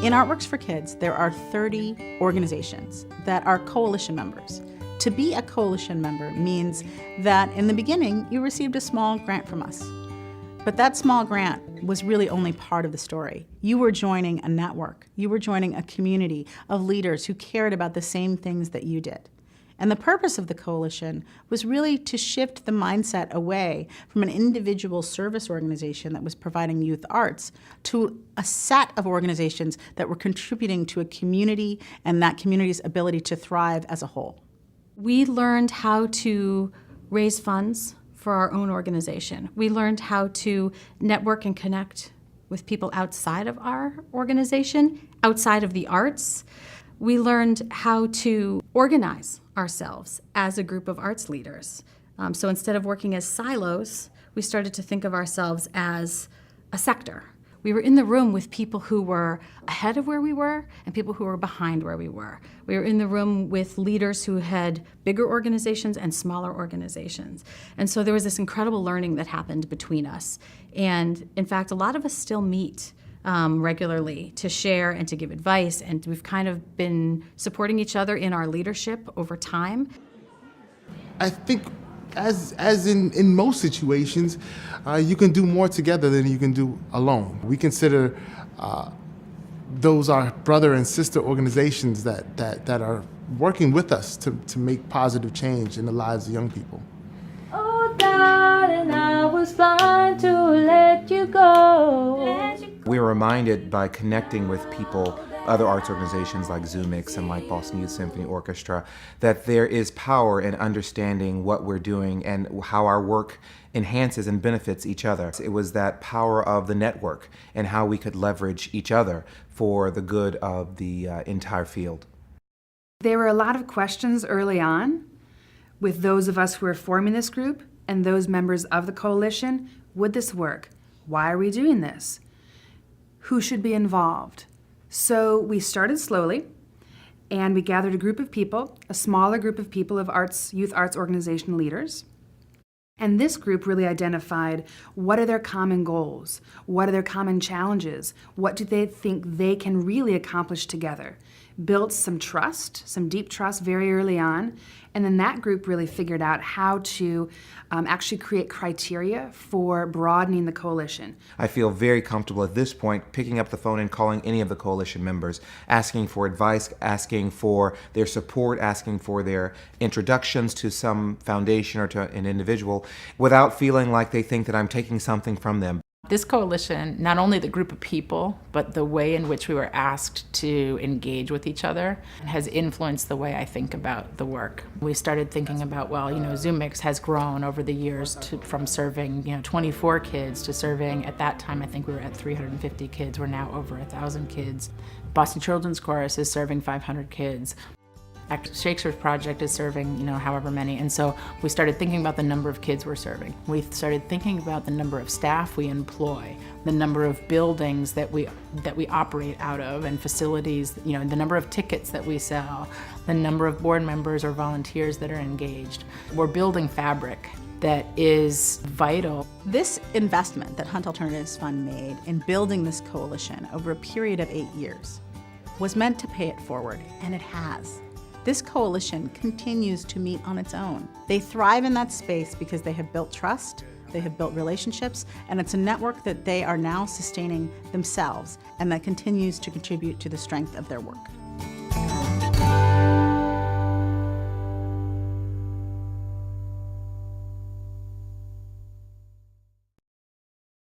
In Artworks for Kids, there are 30 organizations that are coalition members. To be a coalition member means that in the beginning, you received a small grant from us. But that small grant was really only part of the story. You were joining a network. You were joining a community of leaders who cared about the same things that you did. And the purpose of the coalition was really to shift the mindset away from an individual service organization that was providing youth arts to a set of organizations that were contributing to a community and that community's ability to thrive as a whole. We learned how to raise funds for our own organization. We learned how to network and connect with people outside of our organization, outside of the arts. We learned how to organize ourselves as a group of arts leaders. So instead of working as silos, we started to think of ourselves as a sector. We were in the room with people who were ahead of where we were and people who were behind where we were. We were in the room with leaders who had bigger organizations and smaller organizations. And so there was this incredible learning that happened between us. And in fact, a lot of us still meet regularly to share and to give advice, and we've kind of been supporting each other in our leadership over time. I think as in most situations, you can do more together than you can do alone. We consider those our brother and sister organizations that are working with us to make positive change in the lives of young people. Oh, darling, I was blind to let you go. We were reminded by connecting with people, other arts organizations like ZooMix and like Boston Youth Symphony Orchestra, that there is power in understanding what we're doing and how our work enhances and benefits each other. It was that power of the network and how we could leverage each other for the good of the entire field. There were a lot of questions early on with those of us who were forming this group and those members of the coalition. Would this work? Why are we doing this? Who should be involved? So we started slowly, and we gathered a group of people, a smaller group of people of youth arts organization leaders. And this group really identified what are their common goals, what are their common challenges, what do they think they can really accomplish together. Built some trust, some deep trust very early on, and then that group really figured out how to actually create criteria for broadening the coalition. I feel very comfortable at this point picking up the phone and calling any of the coalition members, asking for advice, asking for their support, asking for their introductions to some foundation or to an individual, without feeling like they think that I'm taking something from them. This coalition, not only the group of people, but the way in which we were asked to engage with each other has influenced the way I think about the work. We started thinking about, well, ZooMix has grown over the years from serving, 24 kids to serving, at that time, I think we were at 350 kids. We're now over 1,000 kids. Boston Children's Chorus is serving 500 kids. Shakespeare's Project is serving, however many, and so we started thinking about the number of kids we're serving. We started thinking about the number of staff we employ, the number of buildings that we operate out of, and facilities, the number of tickets that we sell, the number of board members or volunteers that are engaged. We're building fabric that is vital. This investment that Hunt Alternatives Fund made in building this coalition over a period of 8 years was meant to pay it forward, and it has. This coalition continues to meet on its own. They thrive in that space because they have built trust, they have built relationships, and it's a network that they are now sustaining themselves and that continues to contribute to the strength of their work.